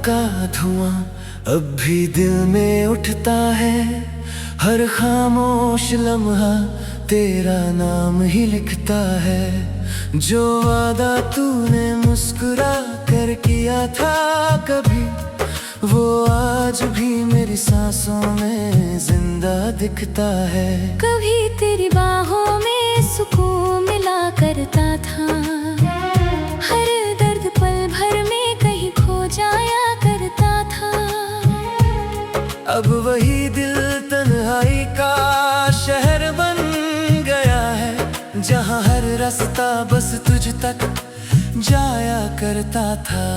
का धुआं अब भी दिल में उठता है। हर खामोश लम्हा तेरा नाम ही लिखता है। जो वादा तूने मुस्कुरा कर किया था कभी, वो आज भी मेरी सांसों में जिंदा दिखता है। कभी तेरी बाहों में सुकून मिला करता था, हर दर्द पल भर में कहीं खो जाया करता था। अब वही दिल तन्हाई का शहर बन गया है, जहाँ हर रास्ता बस तुझ तक जाया करता था।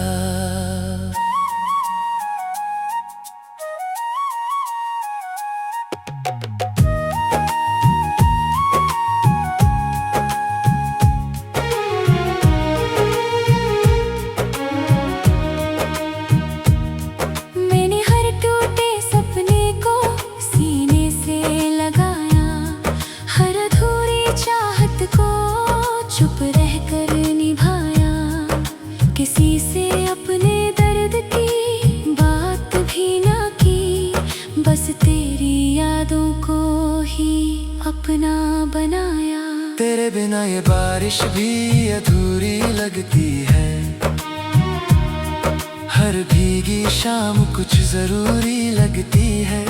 चुप रहकर निभाया, किसी से अपने दर्द की बात भी ना की, बस तेरी यादों को ही अपना बनाया। तेरे बिना ये बारिश भी अधूरी लगती है, हर भीगी शाम कुछ जरूरी लगती है।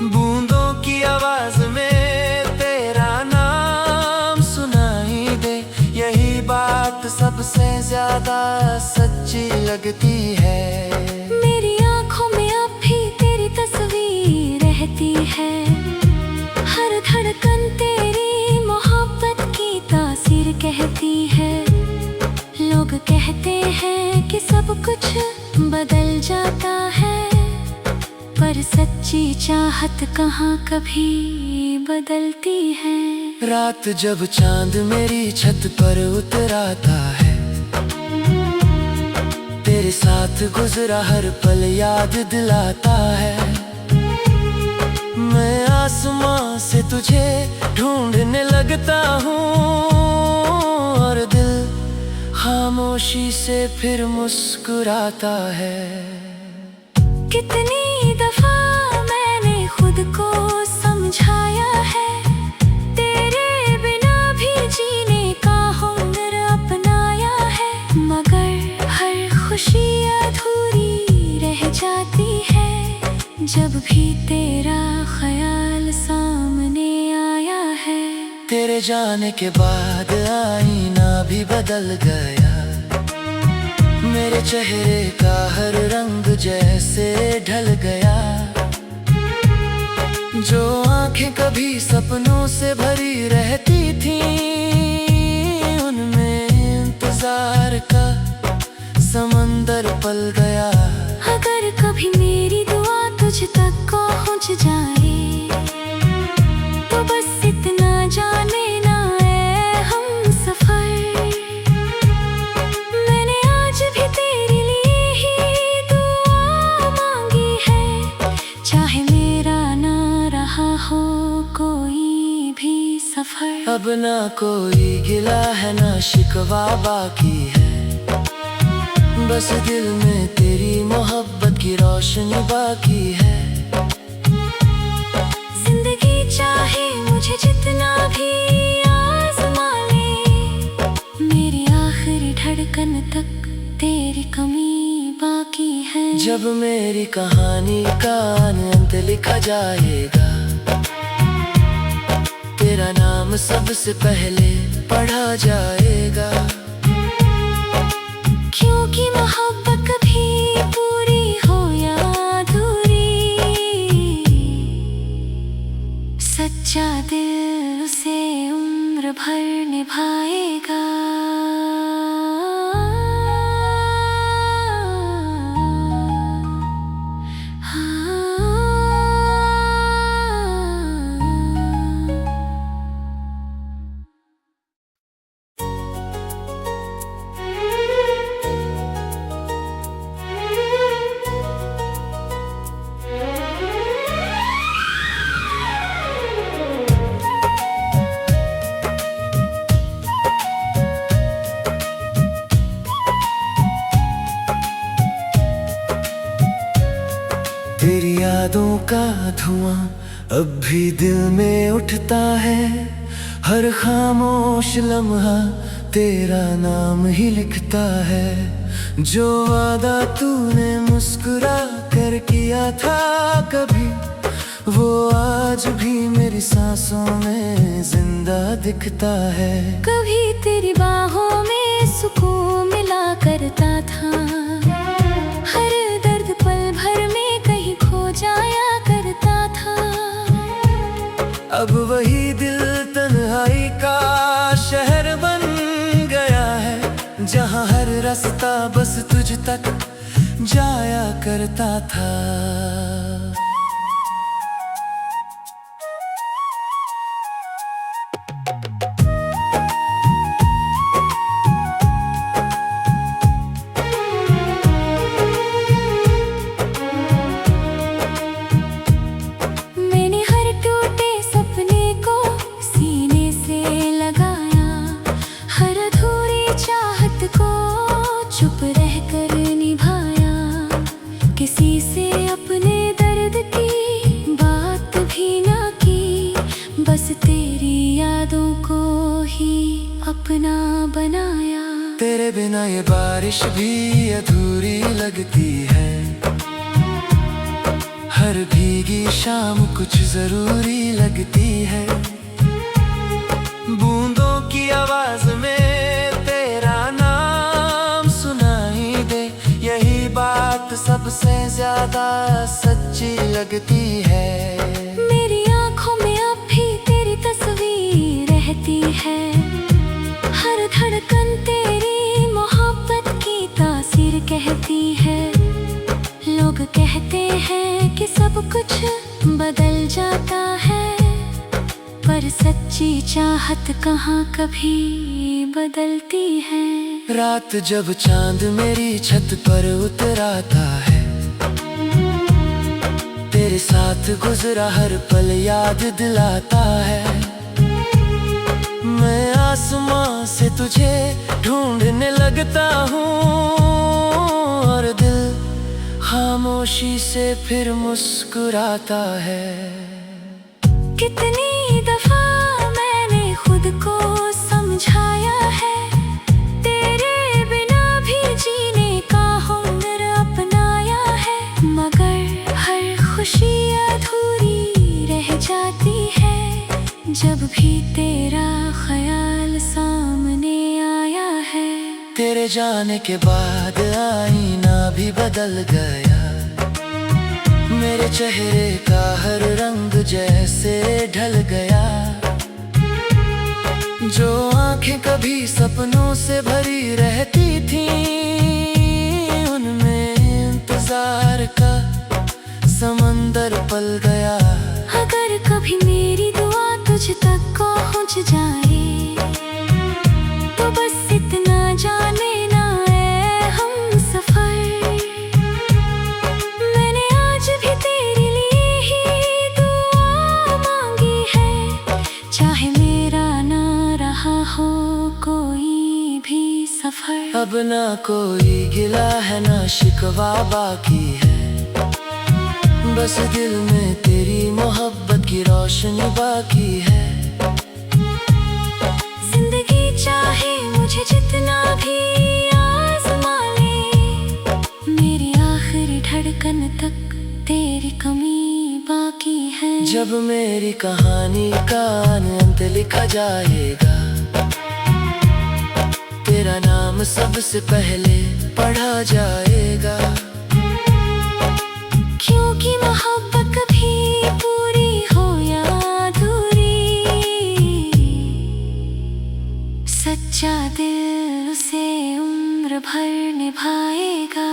बूंदों की आवाज में सबसे ज्यादा सच्ची लगती है। मेरी आंखों में अब भी तेरी तस्वीर रहती है, हर धड़कन तेरी मोहब्बत की तासीर कहती है। लोग कहते हैं कि सब कुछ बदल जाता है, पर सच्ची चाहत कहाँ कभी बदलती है। रात जब चांद मेरी छत पर उतराता है, तेरे साथ गुजरा हर पल याद दिलाता है। मैं आसमां से तुझे ढूंढने लगता हूँ, और दिल खामोशी से फिर मुस्कुराता है। कितनी दफा मैंने खुद को समझाया है, खुशी अधूरी रह जाती है, जब भी तेरा ख्याल सामने आया है। तेरे जाने के बाद आईना भी बदल गया, मेरे चेहरे का हर रंग जैसे ढल गया। जो आंखें कभी सपनों से भरी रहती थीं, उनमें इंतजार का समंदर पल गया। अगर कभी मेरी दुआ तुझ तक पहुंच जाए, तो बस इतना जाने ना है हम सफर। मैंने आज भी तेरे लिए ही दुआ मांगी है, चाहे मेरा ना रहा हो कोई भी सफर। अब ना कोई गिला है ना शिकवा बाकी है, बस दिल में तेरी मोहब्बत की रोशनी बाकी है। जिंदगी चाहे मुझे जितना भी आज़मा ले, मेरी आखिरी धड़कन तक तेरी कमी बाकी है। जब मेरी कहानी का अंत लिखा जाएगा, तेरा नाम सबसे पहले पढ़ा जाएगा। क्योंकि मोहब्बत कभी पूरी हो या अधूरी, सच्चा दिल उसे उम्र भर निभाएगा। का धुआं अब भी दिल में उठता है। हर खामोश लम्हा तेरा नाम ही लिखता है। जो वादा तूने मुस्कुरा कर किया था कभी, वो आज भी मेरी सांसों में जिंदा दिखता है। कभी तेरी बाहों में सुकून मिला करता था, हर दर्द पल भर में कहीं खो जाया करता था। अब वही दिल तन्हाई का शहर बन गया है, जहाँ हर रास्ता बस तुझ तक जाया करता था। चुप रहकर निभाया, किसी से अपने दर्द की बात भी ना की, बस तेरी यादों को ही अपना बनाया। तेरे बिना ये बारिश भी अधूरी लगती है, हर भीगी शाम कुछ जरूरी लगती है। बूंदों की आवाज में सबसे ज्यादा सच्ची लगती है। मेरी आंखों में अब भी तेरी तस्वीर रहती है, हर धड़कन तेरी मोहब्बत की तासीर कहती है। लोग कहते हैं कि सब कुछ बदल जाता है, पर सच्ची चाहत कहाँ कभी बदलती है। रात जब चांद मेरी छत पर उतर आता है, तेरे साथ गुजरा हर पल याद दिलाता है। मैं आसमां से तुझे ढूंढने लगता हूँ, और दिल खामोशी से फिर मुस्कुराता है। कितनी दफा मैंने खुद को समझाया है, तेरे बिना भी जीने का हुनर अपनाया है, मगर हर खुशी अधूरी रह जाती है, जब भी तेरा ख्याल सामने आया है। तेरे जाने के बाद आईना भी बदल गया, मेरे चेहरे का हर रंग जैसे ढल गया। जो आंखें कभी सपनों से भरी रहती थीं, उनमें इंतजार का समंदर पल गया। अगर कभी मेरी दुआ तुझ तक पहुंच जाए, तो बस इतना जाने ना है हम सफर। मैंने आज भी तेरे लिए ही दुआ मांगी है, चाहे मेरा ना रहा हो कोई भी सफर। अब ना कोई गिला है ना शिकवा बाकी है, बस दिल में तेरी मोहब्बत की रोशनी बाकी है। जिंदगी चाहे मुझे जितना भी आज़मा ले, मेरी आखिरी धड़कन तक तेरी कमी बाकी है। जब मेरी कहानी का अंत लिखा जाएगा, तेरा नाम सबसे पहले पढ़ा जाएगा। क्योंकि मोहब्बत कभी पूरी हो या अधूरी, सच्चा दिल उसे उम्र भर निभाएगा।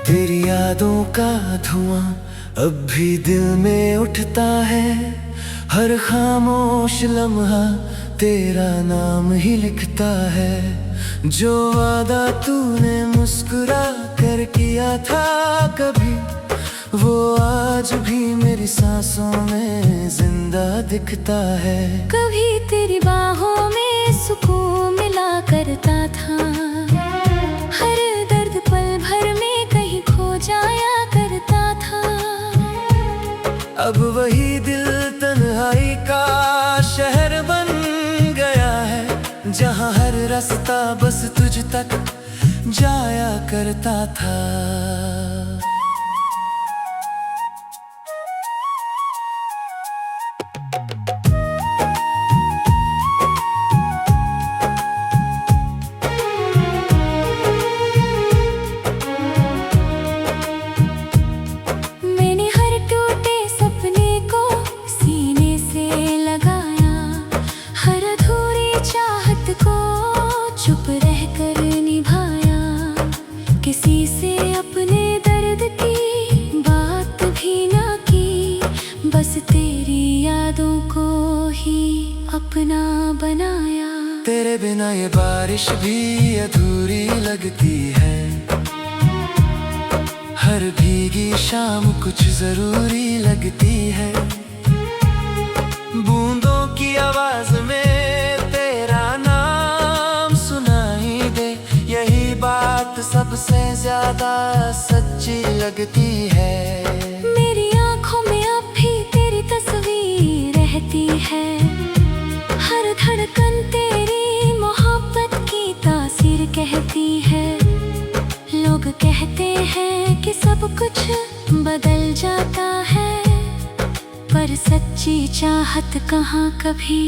तेरी यादों का धुआं अब भी दिल में उठता है। हर खामोश लम्हा तेरा नाम ही लिखता है। जो वादा तूने मुस्कुरा कर किया था कभी, वो आज भी मेरी सांसों में जिंदा दिखता है। कभी तेरी बाहों में सुकून मिला करता था, हर दर्द पल भर में कहीं खो जाया करता था। अब वही दिल तन्हाई का शहर बन गया है, जहाँ हर रास्ता बस तुझ तक जाया करता था। चुप रहकर निभाया, किसी से अपने दर्द की बात भी ना की, बस तेरी यादों को ही अपना बनाया। तेरे बिना ये बारिश भी अधूरी लगती है, हर भीगी शाम कुछ जरूरी लगती है। बूंदों की आवाज में सबसे ज्यादा सच्ची लगती है। मेरी आंखों में अब भी तेरी तस्वीर रहती है, हर धड़कन तेरी मोहब्बत की तासीर कहती है। लोग कहते हैं कि सब कुछ बदल जाता है, पर सच्ची चाहत कहाँ कभी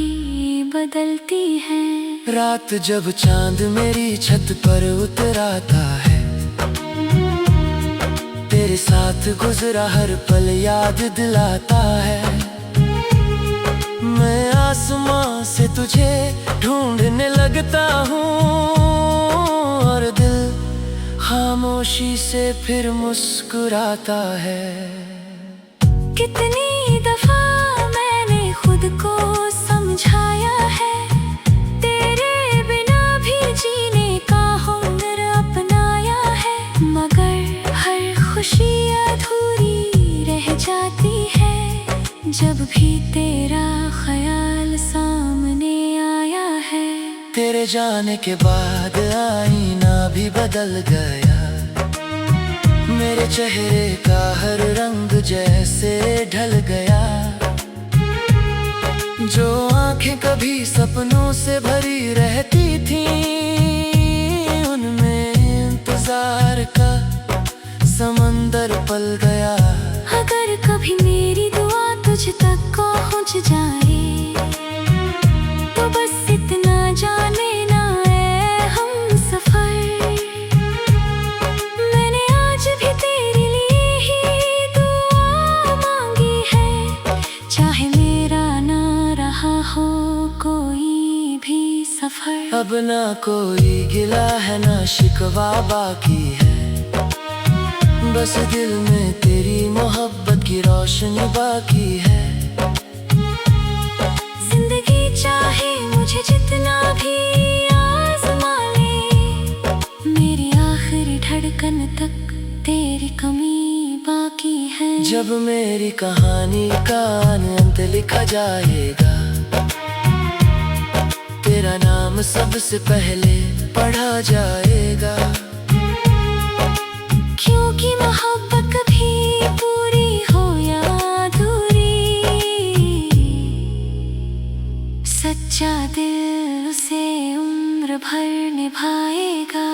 बदलती है। रात जब चांद मेरी छत पर उतराता है, तेरे साथ गुजरा हर पल याद दिलाता है। मैं आसमां से तुझे ढूंढने लगता हूँ, और दिल खामोशी से फिर मुस्कुराता है। कितनी दफा मैंने खुद को समझाया है, खुशी अधूरी रह जाती है, जब भी तेरा ख्याल सामने आया है। तेरे जाने के बाद आईना भी बदल गया, मेरे चेहरे का हर रंग जैसे ढल गया। जो आंखें कभी सपनों से भरी रहती थीं, उनमें इंतजार का समंदर पल गया। अगर कभी मेरी दुआ तुझ तक पहुंच जाए, तो बस इतना जाने ना है हम सफर। मैंने आज भी तेरे लिए ही दुआ मांगी है, चाहे मेरा ना रहा हो कोई भी सफर। अब ना कोई गिला है ना शिकवा बाकी है, बस दिल में तेरी मोहब्बत की रोशनी बाकी है। जिंदगी चाहे मुझे जितना भी आज़मा ले, मेरी आखिरी धड़कन तक तेरी कमी बाकी है। जब मेरी कहानी का अंत लिखा जाएगा, तेरा नाम सबसे पहले पढ़ा जाएगा। क्योंकि मोहब्बत कभी पूरी हो या अधूरी, सच्चा दिल उसे उम्र भर निभाएगा।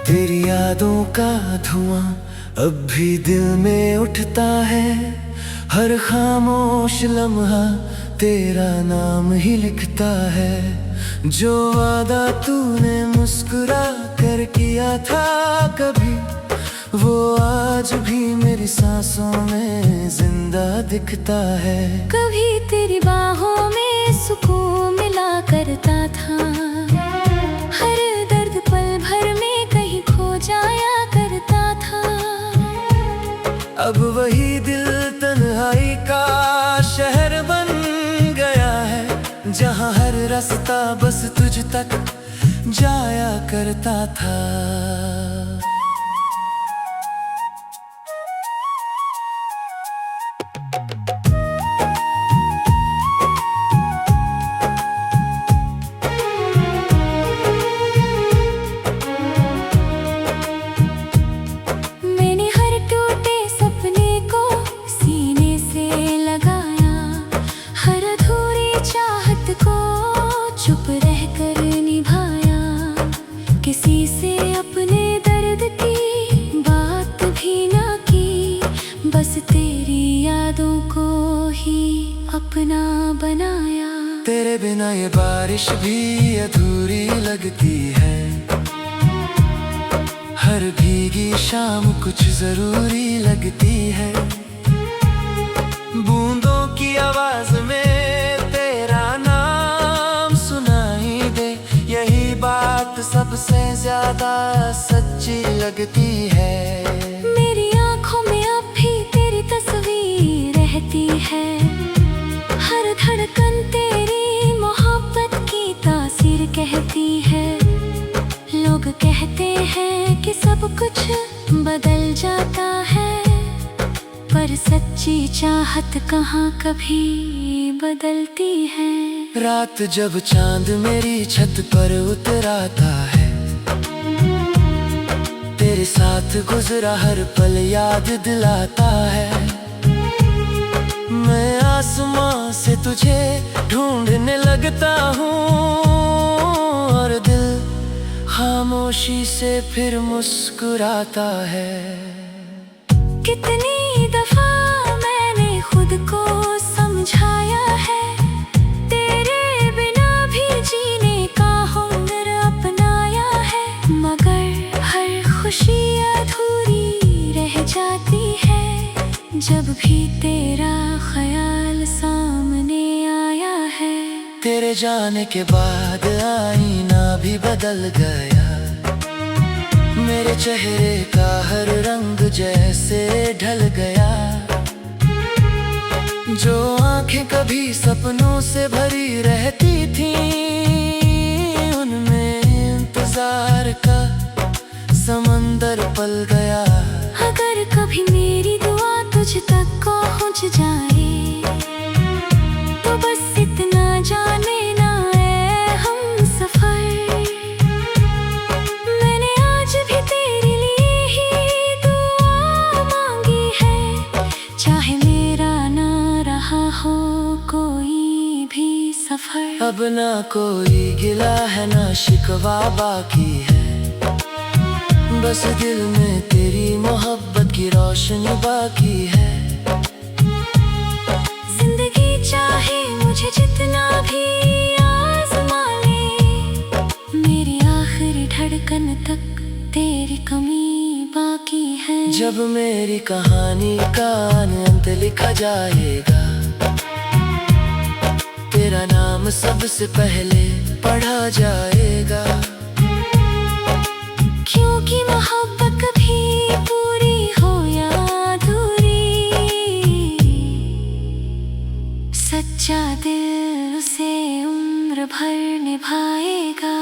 तेरी यादों का धुआं अब भी दिल में उठता है। हर खामोश लम्हा तेरा नाम ही लिखता है। जो वादा तूने मुस्कुरा कर किया था कभी, वो आज भी मेरी सांसों में जिंदा दिखता है। कभी तेरी बाहों में सुकून मिला करता था, हर दर्द पल भर में कहीं खो जाया करता था। अब वही दिल तन्हाई का शहर बन गया है, जहाँ हर रास्ता बस तुझ तक जाया करता था। मैंने हर टूटे सपने को सीने से लगाया, हर अधूरी चाहत को चुप रहकर निभाया। किसी से अपने दर्द की बात भी ना की, बस तेरी यादों को ही अपना बनाया। तेरे बिना ये बारिश भी अधूरी लगती है, हर भीगी शाम कुछ जरूरी लगती है। बूंदों की आवाज में तेरा नाम सुनाई दे, यही बात सबसे ज्यादा सच्ची लगती है। मेरी आंखों में अब भी तेरी तस्वीर रहती है, हर धड़कन तेरी मोहब्बत की तासीर कहती है। लोग कहते हैं कि सब कुछ बदल जाता है, पर सच्ची चाहत कहाँ कभी बदलती है। रात जब चांद मेरी छत पर उतराता है, तेरे साथ गुजरा हर पल याद दिलाता है। मैं आसमां से तुझे ढूंढने लगता हूँ, और दिल खामोशी से फिर मुस्कुराता है। कितनी दफा मैंने खुद को समझाया है, तेरे बिना भी जीने का हुनर अपनाया है। मगर हर खुशी अधूरी रह जाती है, जब भी तेरा ख्याल सामने आया है। तेरे जाने के बाद आईना भी बदल गया, मेरे चेहरे का हर रंग जैसे ढल गया। जो आंखें कभी सपनों से भरी रहती थीं, उनमें इंतजार का समंदर पल गया। अगर कभी मेरी दुआ तुझ तक पहुंच जाए, तो बस इतना जाने ना ऐ हम सफर, मैंने आज भी तेरे लिए ही दुआ मांगी है। चाहे मेरा ना रहा हो कोई भी सफर, अब ना कोई गिला है ना शिकवा बाकी है, बस दिल में तेरी मोहब्बत की रोशनी बाकी है। जिंदगी चाहे मुझे जितना भी आज़मा ले, मेरी आखिरी धड़कन तक तेरी कमी बाकी है। जब मेरी कहानी का अंत लिखा जाएगा, तेरा नाम सबसे पहले पढ़ा जाएगा। क्योंकि मोहब्बत कभी पूरी हो या अधूरी, सच्चा दिल उसे उम्र भर निभाएगा।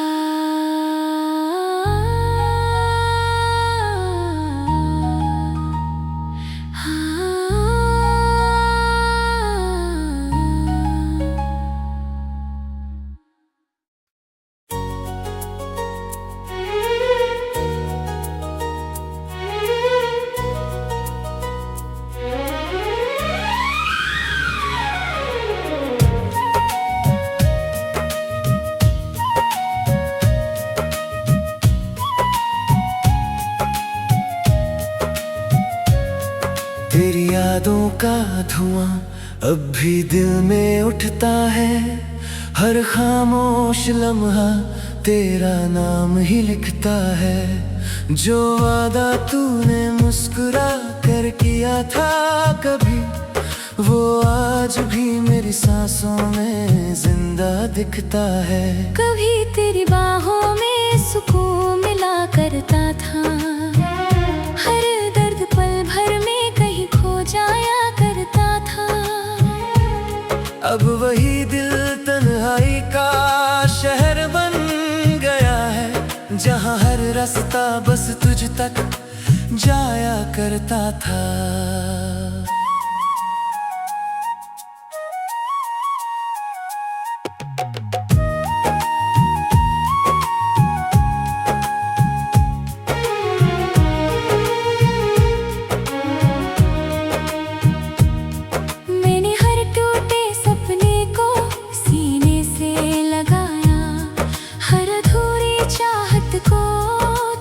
का धुआं अब भी दिल में उठता है। हर खामोश लम्हा तेरा नाम ही लिखता है। जो वादा तूने मुस्कुरा कर किया था कभी, वो आज भी मेरी सांसों में जिंदा दिखता है। कभी तेरी बाहों में सुकून मिला करता था, हर दर्द पल भर में कहीं खो जाया करता था। अब वही दिल तन्हाई का शहर बन गया है, जहाँ हर रास्ता बस तुझ तक जाया करता था।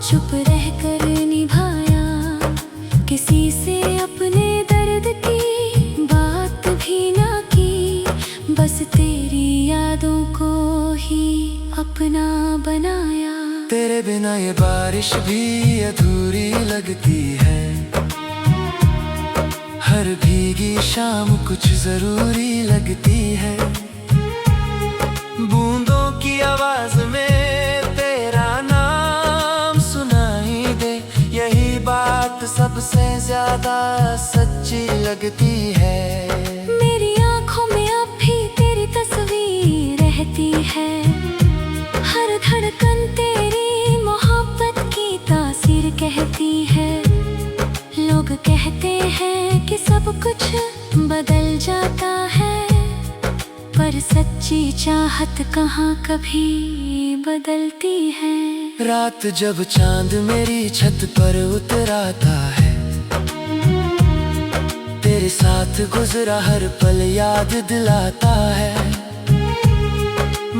चुप रहकर निभाया, किसी से अपने दर्द की बात भी ना की, बस तेरी यादों को ही अपना बनाया। तेरे बिना ये बारिश भी अधूरी लगती है, हर भीगी शाम कुछ जरूरी लगती है। बूंदों की आवाज में सबसे ज्यादा सच्ची लगती है। मेरी आंखों में अब भी तेरी तस्वीर रहती है, हर धड़कन तेरी मोहब्बत की तासीर कहती है। लोग कहते हैं कि सब कुछ बदल जाता है, पर सच्ची चाहत कहाँ कभी बदलती है। रात जब चांद मेरी छत पर उतर आता है, तेरे साथ गुजरा हर पल याद दिलाता है।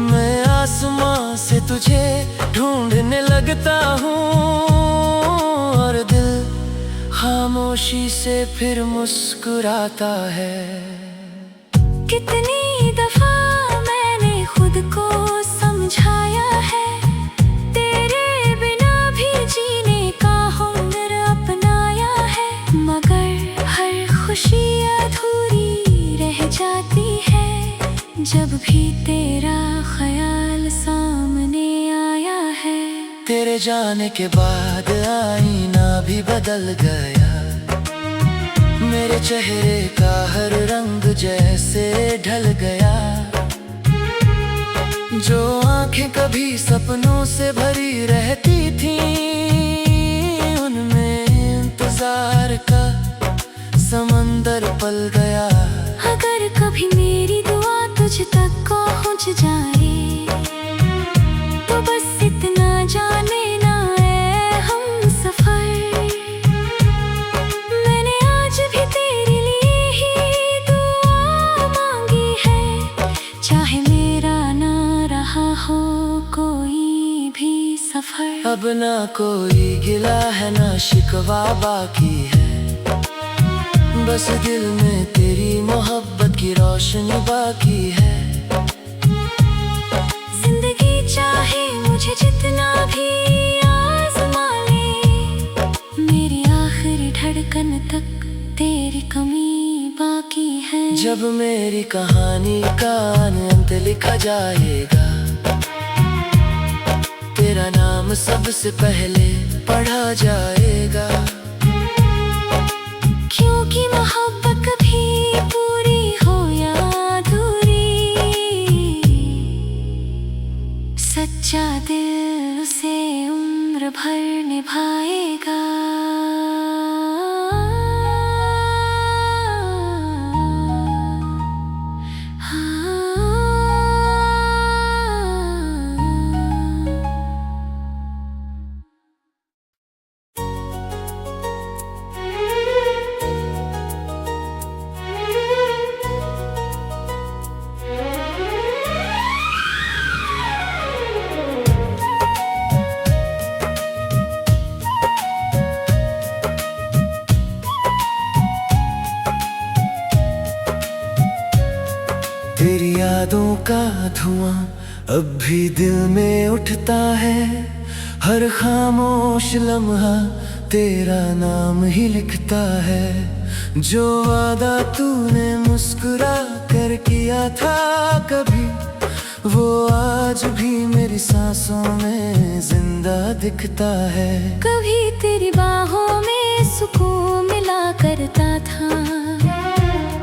मैं आसमां से तुझे ढूंढने लगता हूँ, और दिल खामोशी से फिर मुस्कुराता है। कितनी दफा मैंने खुद को समझाया है, खुशी अधूरी रह जाती है, जब भी तेरा ख्याल सामने आया है। तेरे जाने के बाद आईना भी बदल गया, मेरे चेहरे का हर रंग जैसे ढल गया। जो आंखें कभी सपनों से भरी रहती थीं, उनमें इंतजार का समंदर पल गया। अगर कभी मेरी दुआ तुझ तक पहुंच जाए, तो बस इतना जाने ना है हम सफर। मैंने आज भी तेरे लिए ही दुआ मांगी है, चाहे मेरा ना रहा हो कोई भी सफर। अब ना कोई गिला है ना शिकवा बाकी है, बस दिल में तेरी मोहब्बत की रोशनी बाकी है। जिंदगी चाहे मुझे जितना भी आज़मा ले, मेरी आखिरी धड़कन तक तेरी कमी बाकी है। जब मेरी कहानी का अंत लिखा जाएगा, तेरा नाम सबसे पहले पढ़ा जाएगा। क्योंकि मोहब्बत कभी पूरी हो या अधूरी, सच्चा दिल उसे उम्र भर निभाएगा। यादों का धुआं अब भी दिल में उठता है। हर खामोश लम्हा तेरा नाम ही लिखता है। जो वादा तूने मुस्कुरा कर किया था कभी, वो आज भी मेरी सांसों में जिंदा दिखता है। कभी तेरी बाहों में सुकून मिला करता था,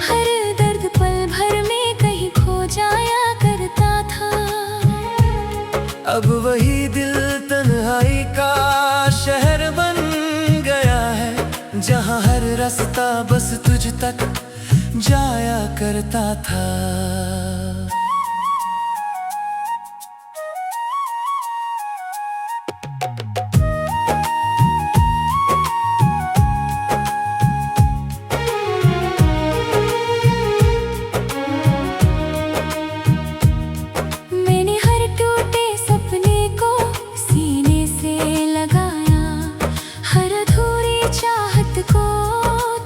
हर दर्द पल भर में कहीं खो जाया करता था। अब वही दिल तन्हाई का शहर बन गया है, जहाँ हर रास्ता बस तुझ तक जाया करता था।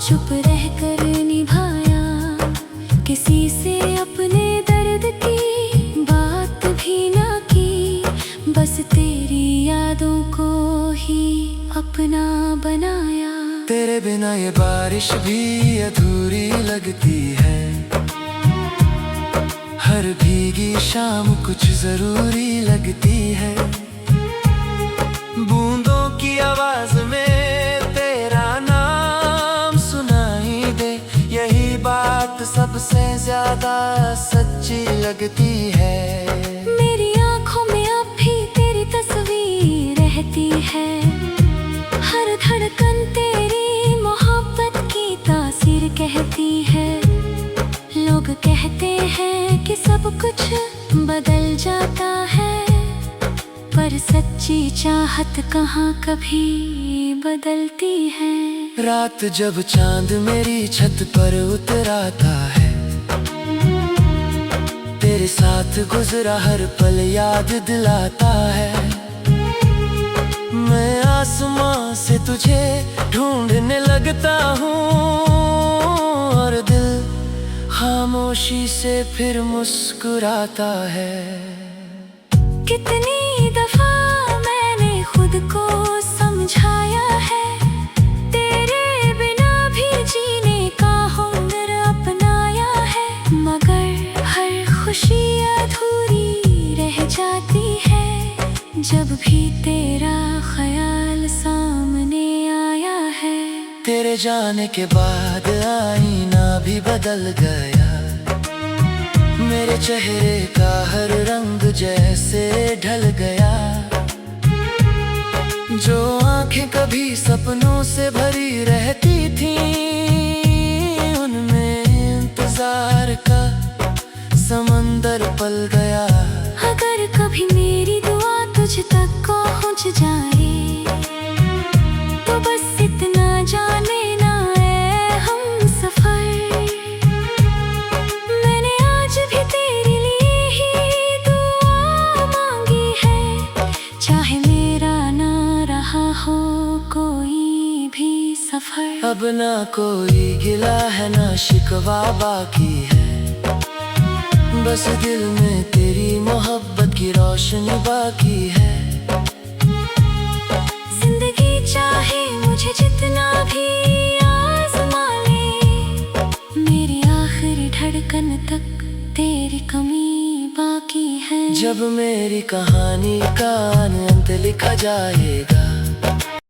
चुप रहकर निभाया, किसी से अपने दर्द की बात भी ना की, बस तेरी यादों को ही अपना बनाया। तेरे बिना ये बारिश भी अधूरी लगती है, हर भीगी शाम कुछ जरूरी लगती है। बूंदों की आवाज में सबसे ज्यादा सच्ची लगती है। मेरी आंखों में अब भी तेरी तस्वीर रहती है, हर धड़कन तेरी मोहब्बत की तासीर कहती है। लोग कहते हैं कि सब कुछ बदल जाता है, पर सच्ची चाहत कहाँ कभी बदलती है। रात जब चांद मेरी छत पर उतर आता है, तेरे साथ गुजरा हर पल याद दिलाता है। मैं आसमां से तुझे ढूंढने लगता हूँ, और दिल खामोशी से फिर मुस्कुराता है। कितनी दफा मैंने खुद को समझाया है, तेरे बिना भी जीने का हुनर अपनाया है, मगर हर खुशी अधूरी रह जाती है, जब भी तेरा ख्याल सामने आया है। तेरे जाने के बाद आईना भी बदल गया, मेरे चेहरे का हर रंग जैसे ढल गया। जो आंखें कभी सपनों से भरी रहती थीं, उनमें इंतजार का समंदर पल गया। अगर कभी मेरी दुआ तुझ तक पहुंच जाए, तो बस इतना जाने ना है हम सफर। मैंने आज भी तेरे लिए ही दुआ मांगी है, चाहे मेरा ना रहा हो कोई भी सफर। अब ना कोई गिला है ना शिकवा बाकी है, बस दिल में तेरी मोहब्बत की रोशनी बाकी है। जिंदगी चाहे मुझे जितना भी आज़मा ले, मेरी आखिरी धड़कन तक तेरी कमी बाकी है। जब मेरी कहानी का अंत लिखा जाएगा,